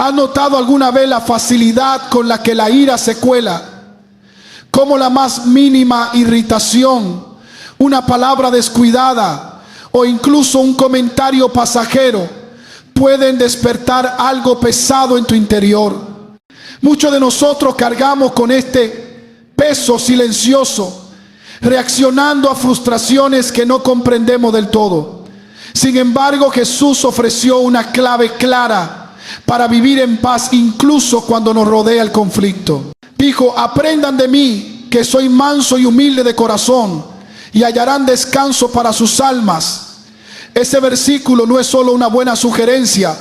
¿Has notado alguna vez la facilidad con la que la ira se cuela? Como la más mínima irritación, una palabra descuidada o incluso un comentario pasajero pueden despertar algo pesado en tu interior. Muchos de nosotros cargamos con este peso silencioso, reaccionando a frustraciones que no comprendemos del todo. Sin embargo, Jesús ofreció una clave clara para vivir en paz incluso cuando nos rodea el conflicto. Dijo: aprendan de mí, que soy manso y humilde de corazón, y hallarán descanso para sus almas. Ese versículo no es solo una buena sugerencia,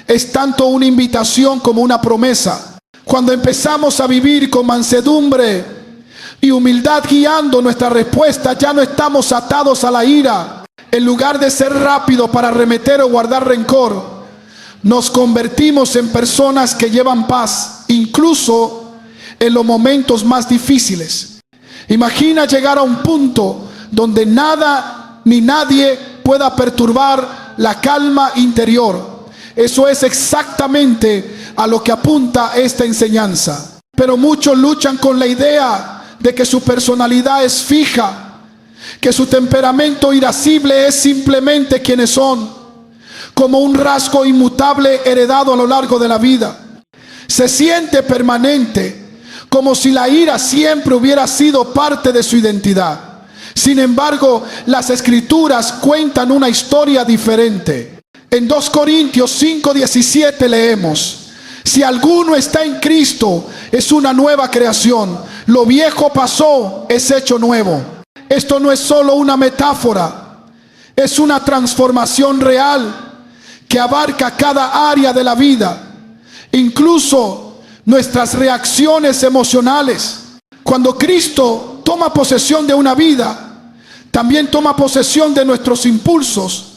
es tanto una invitación como una promesa. Cuando empezamos a vivir con mansedumbre y humildad guiando nuestra respuesta, ya no estamos atados a la ira. En lugar de ser rápido para arremeter o guardar rencor, nos convertimos en personas que llevan paz, incluso en los momentos más difíciles. Imagina llegar a un punto donde nada ni nadie pueda perturbar la calma interior. Eso es exactamente a lo que apunta esta enseñanza. Pero muchos luchan con la idea de que su personalidad es fija, que su temperamento irascible es simplemente quienes son, como un rasgo inmutable heredado a lo largo de la vida. Se siente permanente, como si la ira siempre hubiera sido parte de su identidad. Sin embargo, las Escrituras cuentan una historia diferente. En 2 Corintios 5:17 leemos: si alguno está en Cristo, es una nueva creación. Lo viejo pasó, es hecho nuevo. Esto no es solo una metáfora, es una transformación real que abarca cada área de la vida, incluso nuestras reacciones emocionales. Cuando Cristo toma posesión de una vida, también toma posesión de nuestros impulsos,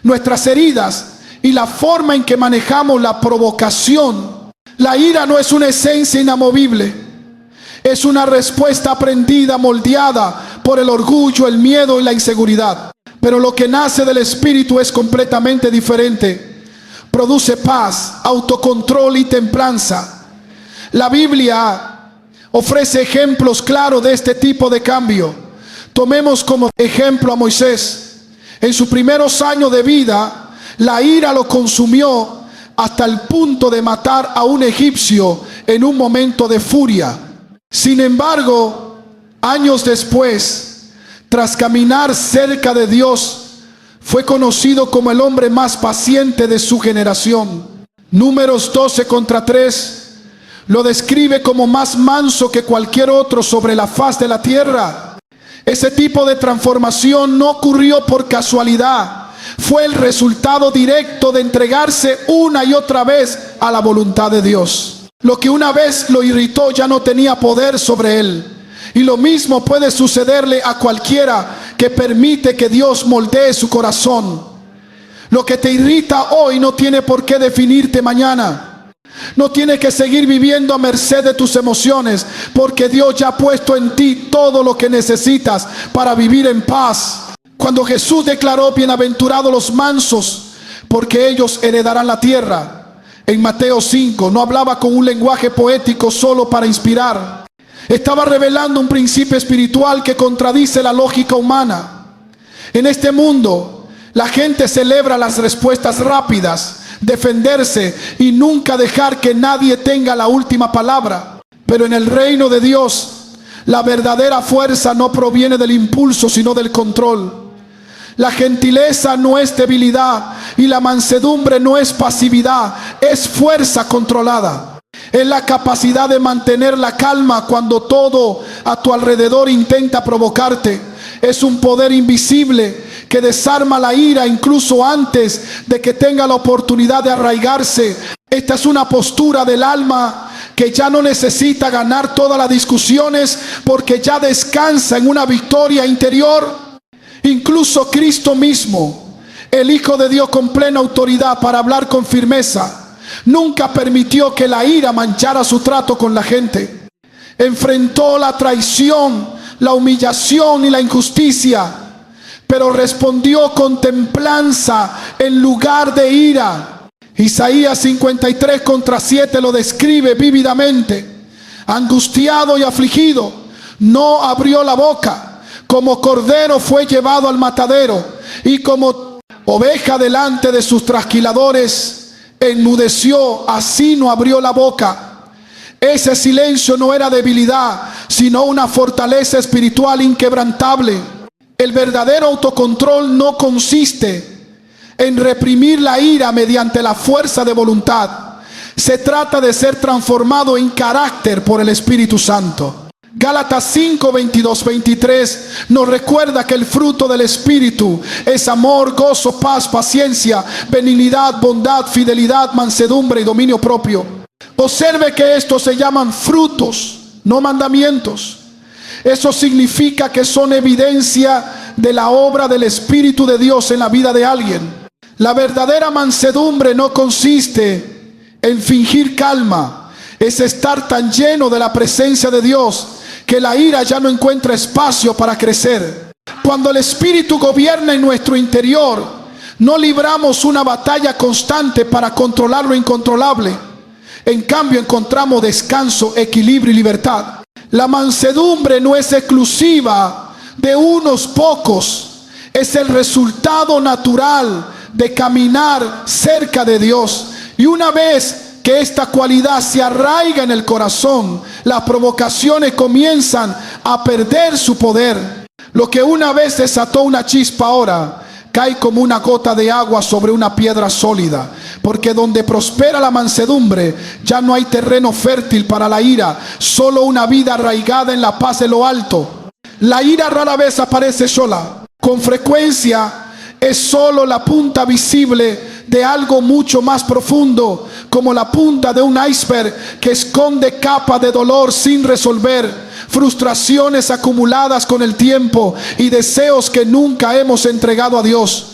nuestras heridas y la forma en que manejamos la provocación. La ira no es una esencia inamovible, es una respuesta aprendida, moldeada por el orgullo, el miedo y la inseguridad. Pero lo que nace del Espíritu es completamente diferente. Produce paz, autocontrol y templanza. La Biblia ofrece ejemplos claros de este tipo de cambio. Tomemos como ejemplo a Moisés. En sus primeros años de vida, la ira lo consumió hasta el punto de matar a un egipcio en un momento de furia. Sin embargo, años después, tras caminar cerca de Dios, fue conocido como el hombre más paciente de su generación. Números 12:3 lo describe como más manso que cualquier otro sobre la faz de la tierra. Ese tipo de transformación no ocurrió por casualidad. Fue el resultado directo de entregarse una y otra vez a la voluntad de Dios. Lo que una vez lo irritó ya no tenía poder sobre él. Y lo mismo puede sucederle a cualquiera que permite que Dios moldee su corazón. Lo que te irrita hoy no tiene por qué definirte mañana. No tienes que seguir viviendo a merced de tus emociones, porque Dios ya ha puesto en ti todo lo que necesitas para vivir en paz. Cuando Jesús declaró: bienaventurados los mansos, porque ellos heredarán la tierra, en Mateo 5, no hablaba con un lenguaje poético solo para inspirar. Estaba revelando un principio espiritual que contradice la lógica humana. En este mundo, la gente celebra las respuestas rápidas, defenderse y nunca dejar que nadie tenga la última palabra. Pero en el reino de Dios, la verdadera fuerza no proviene del impulso, sino del control. La gentileza no es debilidad y la mansedumbre no es pasividad, es fuerza controlada. Es la capacidad de mantener la calma cuando todo a tu alrededor intenta provocarte. Es un poder invisible que desarma la ira incluso antes de que tenga la oportunidad de arraigarse. Esta es una postura del alma que ya no necesita ganar todas las discusiones, porque ya descansa en una victoria interior. Incluso Cristo mismo, el Hijo de Dios con plena autoridad para hablar con firmeza, nunca permitió que la ira manchara su trato con la gente. Enfrentó la traición, la humillación y la injusticia, pero respondió con templanza en lugar de ira. Isaías 53:7 lo describe vívidamente. Angustiado y afligido, no abrió la boca. Como cordero fue llevado al matadero, y como oveja delante de sus trasquiladores, enmudeció, así no abrió la boca. Ese silencio no era debilidad, sino una fortaleza espiritual inquebrantable. El verdadero autocontrol no consiste en reprimir la ira mediante la fuerza de voluntad. Se trata de ser transformado en carácter por el Espíritu Santo. Gálatas 5, 22, 23 nos recuerda que el fruto del Espíritu es amor, gozo, paz, paciencia, benignidad, bondad, fidelidad, mansedumbre y dominio propio. Observe que estos se llaman frutos, no mandamientos. Eso significa que son evidencia de la obra del Espíritu de Dios en la vida de alguien. La verdadera mansedumbre no consiste en fingir calma, es estar tan lleno de la presencia de Dios que la ira ya no encuentra espacio para crecer. Cuando el Espíritu gobierna en nuestro interior, no libramos una batalla constante para controlar lo incontrolable. En cambio, encontramos descanso, equilibrio y libertad. La mansedumbre no es exclusiva de unos pocos, es el resultado natural de caminar cerca de Dios. Y una vez que esta cualidad se arraiga en el corazón, las provocaciones comienzan a perder su poder. Lo que una vez desató una chispa ahora cae como una gota de agua sobre una piedra sólida, porque donde prospera la mansedumbre ya no hay terreno fértil para la ira, solo una vida arraigada en la paz de lo alto. La ira rara vez aparece sola, con frecuencia es solo la punta visible de algo mucho más profundo, como la punta de un iceberg que esconde capas de dolor sin resolver, frustraciones acumuladas con el tiempo y deseos que nunca hemos entregado a Dios.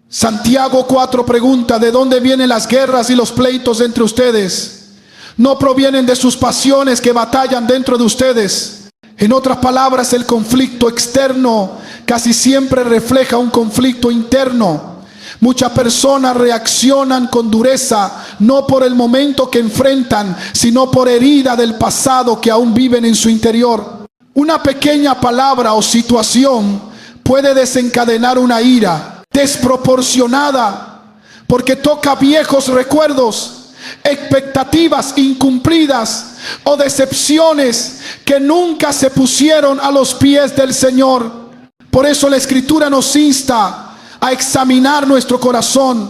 Santiago 4 pregunta: ¿de dónde vienen las guerras y los pleitos entre ustedes? ¿No provienen de sus pasiones que batallan dentro de ustedes? En otras palabras, el conflicto externo casi siempre refleja un conflicto interno. Muchas personas reaccionan con dureza, no por el momento que enfrentan, sino por herida del pasado que aún viven en su interior. Una pequeña palabra o situación puede desencadenar una ira desproporcionada, porque toca viejos recuerdos, expectativas incumplidas o decepciones que nunca se pusieron a los pies del Señor. Por eso la Escritura nos insta a examinar nuestro corazón,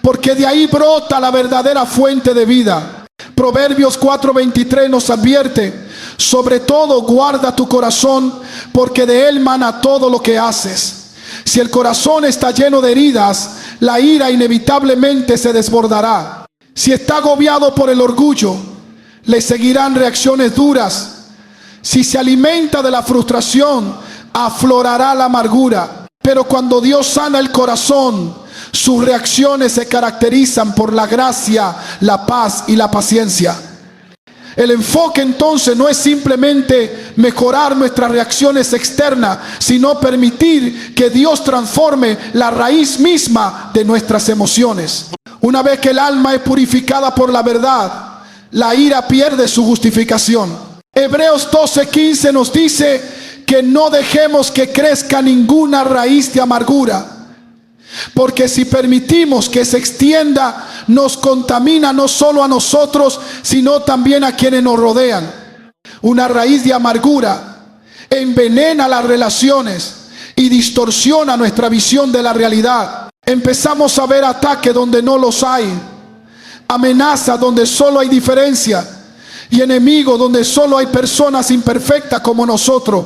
porque de ahí brota la verdadera fuente de vida. Proverbios 4:23 nos advierte: sobre todo guarda tu corazón, porque de él mana todo lo que haces. Si el corazón está lleno de heridas, la ira inevitablemente se desbordará. Si está agobiado por el orgullo, le seguirán reacciones duras. Si se alimenta de la frustración, aflorará la amargura. Pero cuando Dios sana el corazón, sus reacciones se caracterizan por la gracia, la paz y la paciencia. El enfoque entonces no es simplemente mejorar nuestras reacciones externas, sino permitir que Dios transforme la raíz misma de nuestras emociones. Una vez que el alma es purificada por la verdad, la ira pierde su justificación. Hebreos 12:15 nos dice que no dejemos que crezca ninguna raíz de amargura, porque si permitimos que se extienda, nos contamina no solo a nosotros, sino también a quienes nos rodean. Una raíz de amargura envenena las relaciones y distorsiona nuestra visión de la realidad. Empezamos a ver ataques donde no los hay, amenazas donde solo hay diferencia, y enemigos donde solo hay personas imperfectas como nosotros.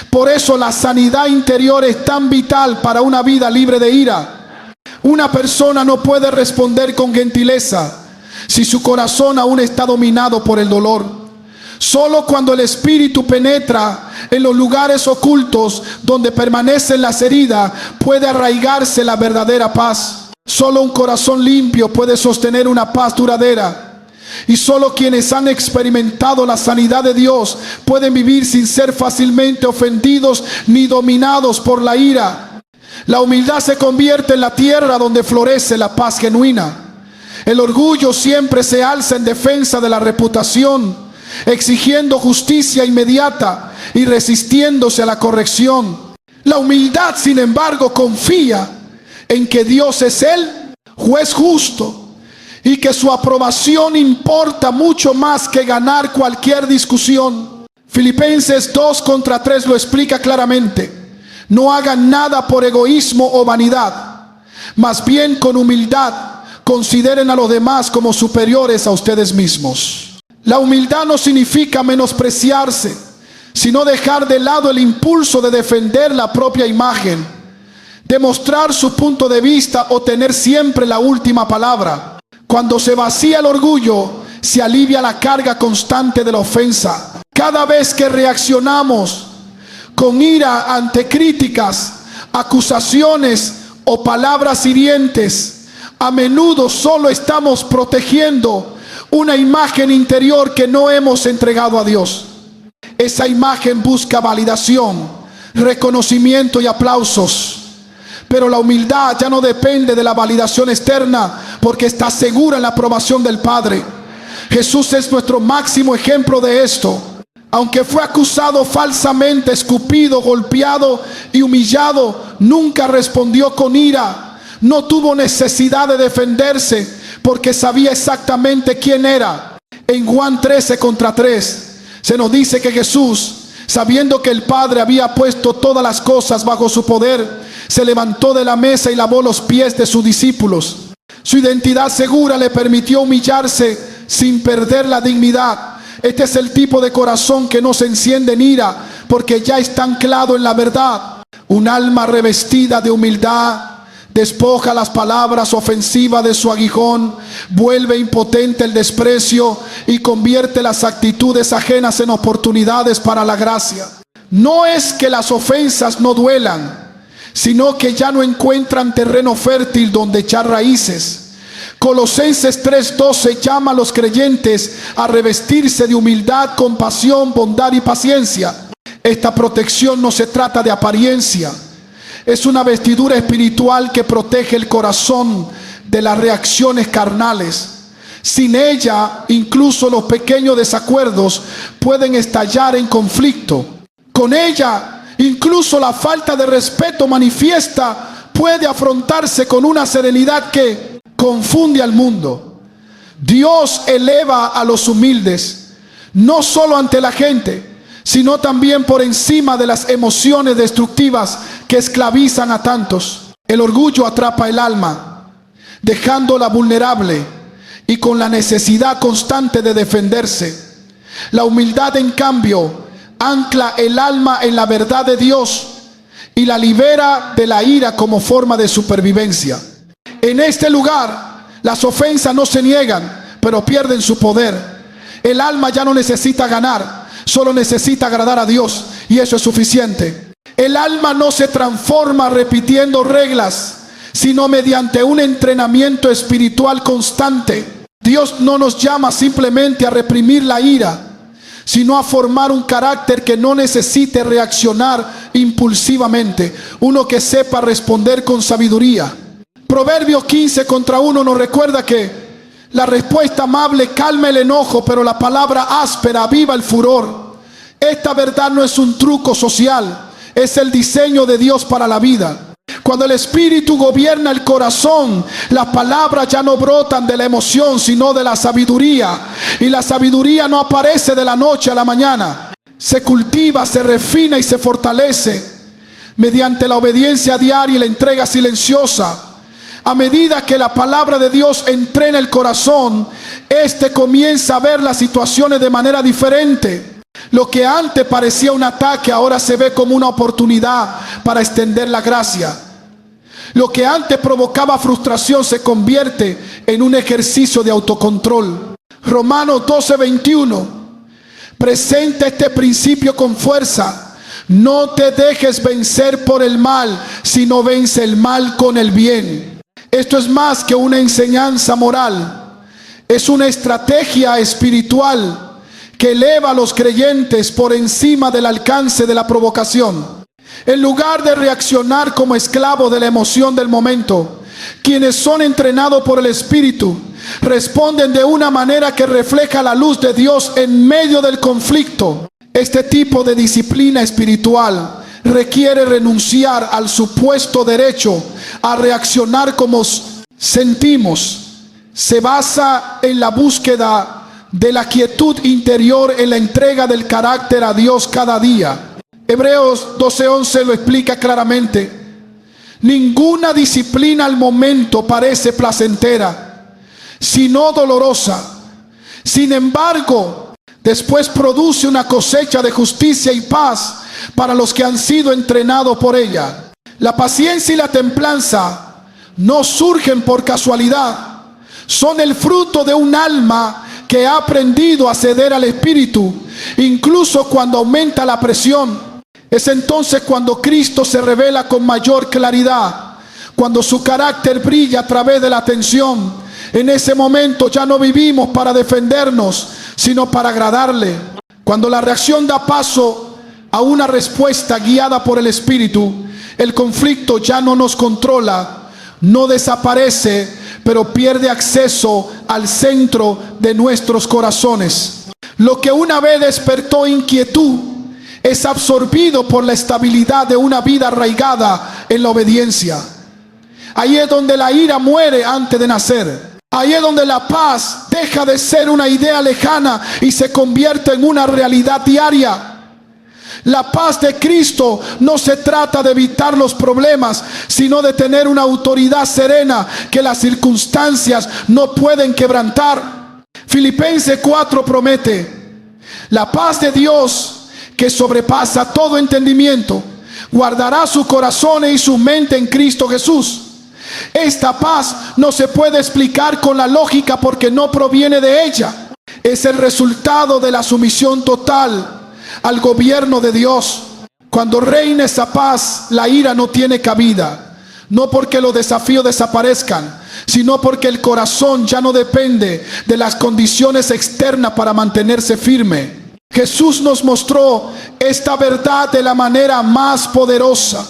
Por eso la sanidad interior es tan vital para una vida libre de ira. Una persona no puede responder con gentileza si su corazón aún está dominado por el dolor. Solo cuando el Espíritu penetra en los lugares ocultos donde permanecen las heridas, puede arraigarse la verdadera paz. Solo un corazón limpio puede sostener una paz duradera. Y solo quienes han experimentado la sanidad de Dios pueden vivir sin ser fácilmente ofendidos ni dominados por la ira. La humildad se convierte en la tierra donde florece la paz genuina. El orgullo siempre se alza en defensa de la reputación, exigiendo justicia inmediata y resistiéndose a la corrección. La humildad, sin embargo, confía en que Dios es el juez justo y que su aprobación importa mucho más que ganar cualquier discusión. Filipenses 2:3 lo explica claramente. No hagan nada por egoísmo o vanidad, más bien con humildad consideren a los demás como superiores a ustedes mismos. La humildad no significa menospreciarse, sino dejar de lado el impulso de defender la propia imagen, demostrar su punto de vista o tener siempre la última palabra. Cuando se vacía el orgullo, se alivia la carga constante de la ofensa. Cada vez que reaccionamos con ira ante críticas, acusaciones o palabras hirientes, a menudo solo estamos protegiendo una imagen interior que no hemos entregado a Dios. Esa imagen busca validación, reconocimiento y aplausos. Pero la humildad ya no depende de la validación externa, porque está segura en la aprobación del Padre. Jesús es nuestro máximo ejemplo de esto. Aunque fue acusado falsamente, escupido, golpeado y humillado, nunca respondió con ira. No tuvo necesidad de defenderse, porque sabía exactamente quién era. En Juan 13:3 se nos dice que Jesús, sabiendo que el Padre había puesto todas las cosas bajo su poder, se levantó de la mesa y lavó los pies de sus discípulos. Su identidad segura le permitió humillarse sin perder la dignidad. Este es el tipo de corazón que no se enciende en ira, porque ya está anclado en la verdad. Un alma revestida de humildad despoja las palabras ofensivas de su aguijón, vuelve impotente el desprecio y convierte las actitudes ajenas en oportunidades para la gracia. No es que las ofensas no duelan, sino que ya no encuentran terreno fértil donde echar raíces. Colosenses 3:12 llama a los creyentes a revestirse de humildad, compasión, bondad y paciencia. Esta protección no se trata de apariencia. Es una vestidura espiritual que protege el corazón de las reacciones carnales. Sin ella, incluso los pequeños desacuerdos pueden estallar en conflicto. Con ella, incluso la falta de respeto manifiesta puede afrontarse con una serenidad que confunde al mundo. Dios eleva a los humildes, no solo ante la gente, sino también por encima de las emociones destructivas que esclavizan a tantos. El orgullo atrapa el alma, dejándola vulnerable y con la necesidad constante de defenderse. La humildad, en cambio, ancla el alma en la verdad de Dios y la libera de la ira como forma de supervivencia. En este lugar, las ofensas no se niegan, pero pierden su poder. El alma ya no necesita ganar, solo necesita agradar a Dios, y eso es suficiente. El alma no se transforma repitiendo reglas, sino mediante un entrenamiento espiritual constante. Dios no nos llama simplemente a reprimir la ira, sino a formar un carácter que no necesite reaccionar impulsivamente, uno que sepa responder con sabiduría. Proverbios 15:1 nos recuerda que la respuesta amable calma el enojo, pero la palabra áspera aviva el furor. Esta verdad no es un truco social, es el diseño de Dios para la vida. Cuando el Espíritu gobierna el corazón, las palabras ya no brotan de la emoción, sino de la sabiduría. Y la sabiduría no aparece de la noche a la mañana. Se cultiva, se refina y se fortalece mediante la obediencia diaria y la entrega silenciosa. A medida que la palabra de Dios entrena el corazón, éste comienza a ver las situaciones de manera diferente. Lo que antes parecía un ataque, ahora se ve como una oportunidad para extender la gracia. Lo que antes provocaba frustración se convierte en un ejercicio de autocontrol. Romanos 12:21 presenta este principio con fuerza. No te dejes vencer por el mal, sino vence el mal con el bien. Esto es más que una enseñanza moral, es una estrategia espiritual que eleva a los creyentes por encima del alcance de la provocación. En lugar de reaccionar como esclavo de la emoción del momento, Quienes son entrenados por el Espíritu responden de una manera que refleja la luz de Dios en medio del conflicto. Este tipo de disciplina espiritual requiere renunciar al supuesto derecho a reaccionar como sentimos. Se basa en la búsqueda de la quietud interior, en la entrega del carácter a Dios cada día. Hebreos 12:11 lo explica claramente. Ninguna disciplina al momento parece placentera, sino dolorosa. Sin embargo, después produce una cosecha de justicia y paz para los que han sido entrenados por ella. La paciencia y la templanza no surgen por casualidad. Son el fruto de un alma que ha aprendido a ceder al Espíritu, incluso cuando aumenta la presión. Es entonces cuando Cristo se revela con mayor claridad, cuando su carácter brilla a través de la tensión. En ese momento ya no vivimos para defendernos, sino para agradarle. Cuando la reacción da paso a una respuesta guiada por el Espíritu, el conflicto ya no nos controla, no desaparece, pero pierde acceso al centro de nuestros corazones. Lo que una vez despertó inquietud es absorbido por la estabilidad de una vida arraigada en la obediencia. Ahí es donde la ira muere antes de nacer. Ahí es donde la paz deja de ser una idea lejana y se convierte en una realidad diaria. La paz de Cristo no se trata de evitar los problemas, sino de tener una autoridad serena que las circunstancias no pueden quebrantar. Filipenses 4 promete: la paz de Dios, que sobrepasa todo entendimiento, guardará sus corazones y su mente en Cristo Jesús. Esta paz no se puede explicar con la lógica porque no proviene de ella. Es el resultado de la sumisión total al gobierno de Dios. Cuando reina esa paz, la ira no tiene cabida. No porque los desafíos desaparezcan, sino porque el corazón ya no depende de las condiciones externas para mantenerse firme. Jesús nos mostró esta verdad de la manera más poderosa.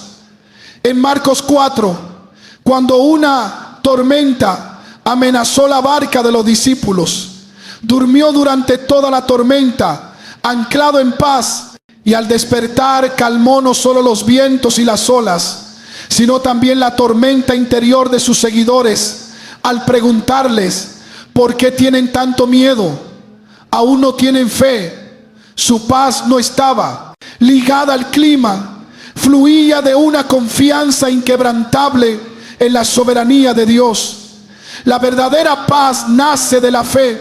En Marcos 4, cuando una tormenta amenazó la barca de los discípulos, durmió durante toda la tormenta, anclado en paz, y al despertar calmó no solo los vientos y las olas, sino también la tormenta interior de sus seguidores, al preguntarles: ¿por qué tienen tanto miedo? ¿Aún no tienen fe? Su paz no estaba ligada al clima, fluía de una confianza inquebrantable en la soberanía de Dios. La verdadera paz nace de la fe,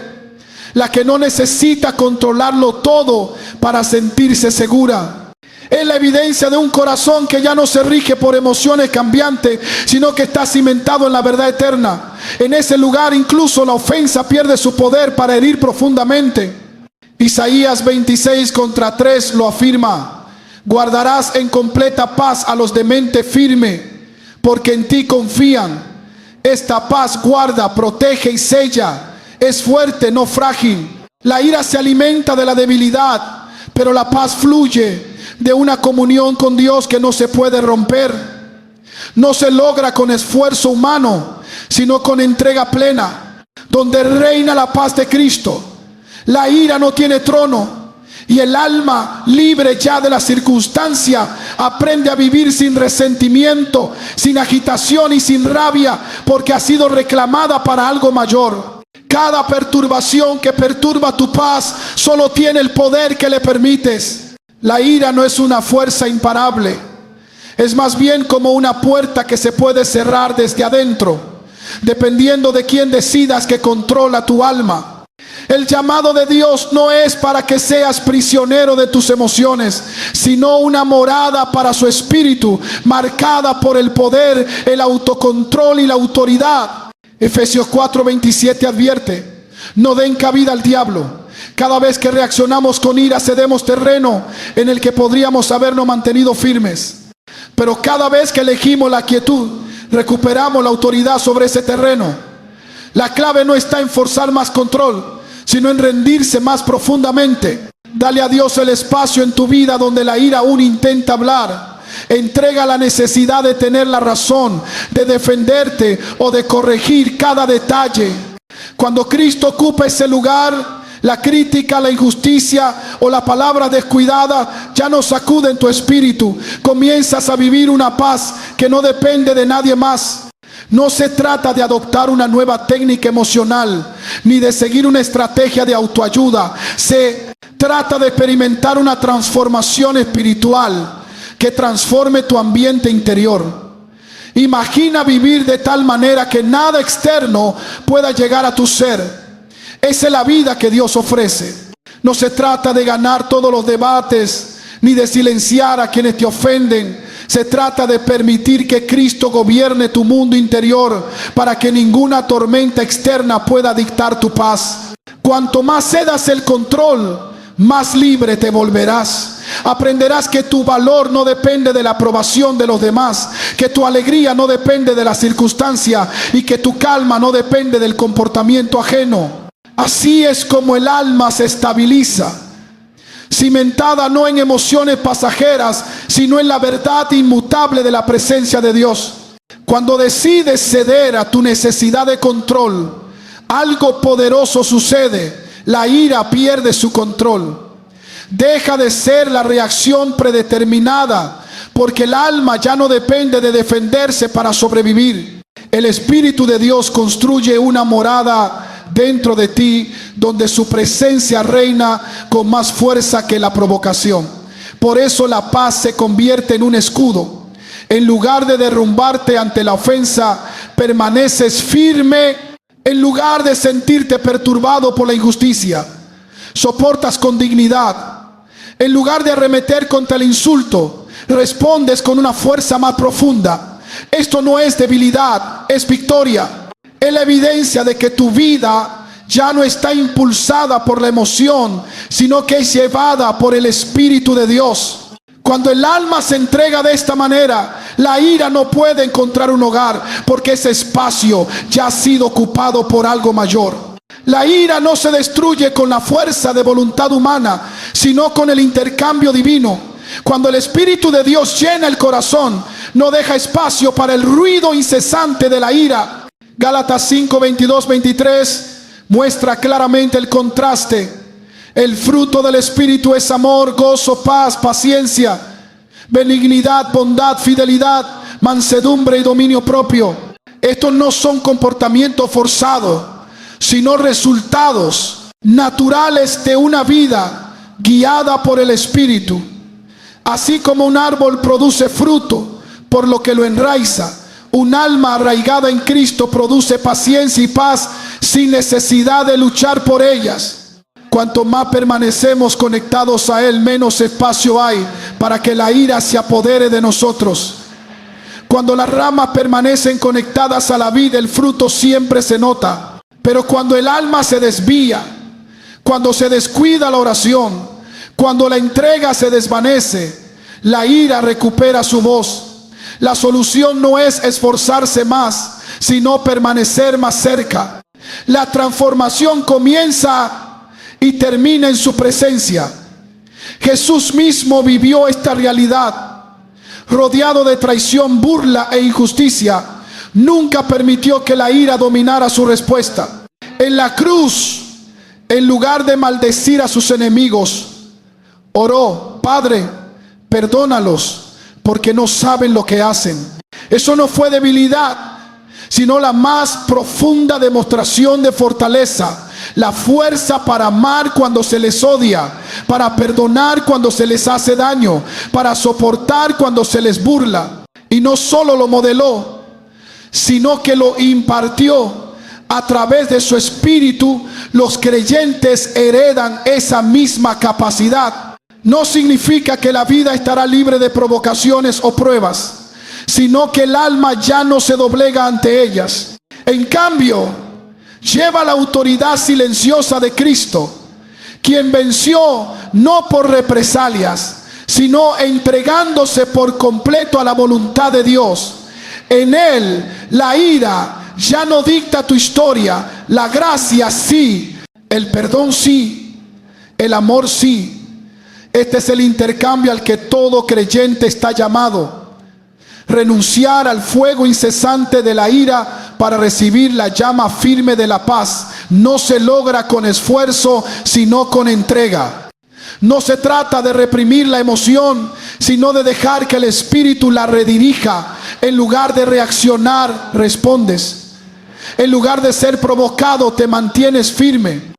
la que no necesita controlarlo todo para sentirse segura. Es la evidencia de un corazón que ya no se rige por emociones cambiantes, sino que está cimentado en la verdad eterna. En ese lugar incluso la ofensa pierde su poder para herir profundamente. Isaías 26:3 lo afirma: guardarás en completa paz a los de mente firme, porque en ti confían. Esta paz guarda, protege y sella. Es fuerte, no frágil. La ira se alimenta de la debilidad, pero la paz fluye de una comunión con Dios que no se puede romper. No se logra con esfuerzo humano, sino con entrega plena. Donde reina la paz de Cristo, la ira no tiene trono, y el alma, libre ya de la circunstancia, aprende a vivir sin resentimiento, sin agitación y sin rabia, porque ha sido reclamada para algo mayor. Cada perturbación que perturba tu paz solo tiene el poder que le permites. La ira no es una fuerza imparable, es más bien como una puerta que se puede cerrar desde adentro, dependiendo de quién decidas que controla tu alma. El llamado de Dios no es para que seas prisionero de tus emociones, sino una morada para su espíritu, marcada por el poder, el autocontrol y la autoridad. Efesios 4:27 advierte: no den cabida al diablo. Cada vez que reaccionamos con ira, cedemos terreno en el que podríamos habernos mantenido firmes. Pero cada vez que elegimos la quietud, recuperamos la autoridad sobre ese terreno. La clave no está en forzar más control, sino en rendirse más profundamente. Dale a Dios el espacio en tu vida donde la ira aún intenta hablar. Entrega la necesidad de tener la razón, de defenderte o de corregir cada detalle. Cuando Cristo ocupa ese lugar, la crítica, la injusticia o la palabra descuidada ya no sacuden tu espíritu. Comienzas a vivir una paz que no depende de nadie más. No se trata de adoptar una nueva técnica emocional, ni de seguir una estrategia de autoayuda. Se trata de experimentar una transformación espiritual que transforme tu ambiente interior. Imagina vivir de tal manera que nada externo pueda llegar a tu ser. Esa es la vida que Dios ofrece. No se trata de ganar todos los debates, ni de silenciar a quienes te ofenden. Se trata de permitir que Cristo gobierne tu mundo interior para que ninguna tormenta externa pueda dictar tu paz. Cuanto más cedas el control, más libre te volverás. Aprenderás que tu valor no depende de la aprobación de los demás, que tu alegría no depende de la circunstancia y que tu calma no depende del comportamiento ajeno. Así es como el alma se estabiliza, cimentada no en emociones pasajeras, sino en la verdad inmutable de la presencia de Dios. Cuando decides ceder a tu necesidad de control, algo poderoso sucede. La ira pierde su control. Deja de ser la reacción predeterminada, porque el alma ya no depende de defenderse para sobrevivir. El Espíritu de Dios construye una morada dentro de ti, donde su presencia reina con más fuerza que la provocación. Por eso la paz se convierte en un escudo. En lugar de derrumbarte ante la ofensa, permaneces firme. En lugar de sentirte perturbado por la injusticia, soportas con dignidad. En lugar de arremeter contra el insulto, respondes con una fuerza más profunda. Esto no es debilidad, es victoria. Es la evidencia de que tu vida ya no está impulsada por la emoción, sino que es llevada por el Espíritu de Dios. Cuando el alma se entrega de esta manera, la ira no puede encontrar un hogar, porque ese espacio ya ha sido ocupado por algo mayor. La ira no se destruye con la fuerza de voluntad humana, sino con el intercambio divino. Cuando el Espíritu de Dios llena el corazón, no deja espacio para el ruido incesante de la ira. Gálatas 5, 22, 23 muestra claramente el contraste. El fruto del Espíritu es amor, gozo, paz, paciencia, benignidad, bondad, fidelidad, mansedumbre y dominio propio. Estos no son comportamientos forzados, sino resultados naturales de una vida guiada por el Espíritu. Así como un árbol produce fruto por lo que lo enraiza, un alma arraigada en Cristo produce paciencia y paz sin necesidad de luchar por ellas. Cuanto más permanecemos conectados a Él, menos espacio hay para que la ira se apodere de nosotros. Cuando las ramas permanecen conectadas a la vid, el fruto siempre se nota. Pero cuando el alma se desvía, cuando se descuida la oración, cuando la entrega se desvanece, la ira recupera su voz. La solución no es esforzarse más, sino permanecer más cerca. La transformación comienza y termina en su presencia. Jesús mismo vivió esta realidad. Rodeado de traición, burla e injusticia, nunca permitió que la ira dominara su respuesta. En la cruz, en lugar de maldecir a sus enemigos, oró: Padre, perdónalos, porque no saben lo que hacen. Eso no fue debilidad, sino la más profunda demostración de fortaleza. La fuerza para amar cuando se les odia, para perdonar cuando se les hace daño, para soportar cuando se les burla. Y no solo lo modeló, sino que lo impartió. A través de su Espíritu, los creyentes heredan esa misma capacidad. No significa que la vida estará libre de provocaciones o pruebas, sino que el alma ya no se doblega ante ellas. En cambio, lleva la autoridad silenciosa de Cristo, quien venció no por represalias, sino entregándose por completo a la voluntad de Dios. En Él, la ira ya no dicta tu historia. La gracia sí, el perdón sí, el amor sí. Este es el intercambio al que todo creyente está llamado. Renunciar al fuego incesante de la ira para recibir la llama firme de la paz no se logra con esfuerzo, sino con entrega. No se trata de reprimir la emoción, sino de dejar que el Espíritu la redirija. En lugar de reaccionar, respondes. En lugar de ser provocado, te mantienes firme.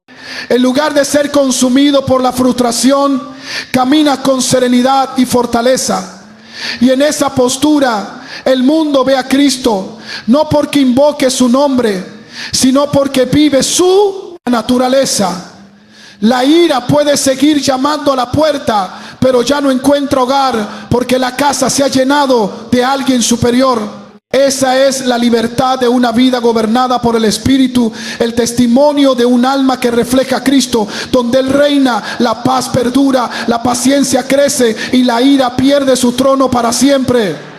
En lugar de ser consumido por la frustración, caminas con serenidad y fortaleza. Y en esa postura el mundo ve a Cristo, no porque invoque su nombre, sino porque vive su naturaleza. La ira puede seguir llamando a la puerta, pero ya no encuentra hogar porque la casa se ha llenado de alguien superior. Esa es la libertad de una vida gobernada por el Espíritu, el testimonio de un alma que refleja a Cristo. Donde Él reina, la paz perdura, la paciencia crece y la ira pierde su trono para siempre.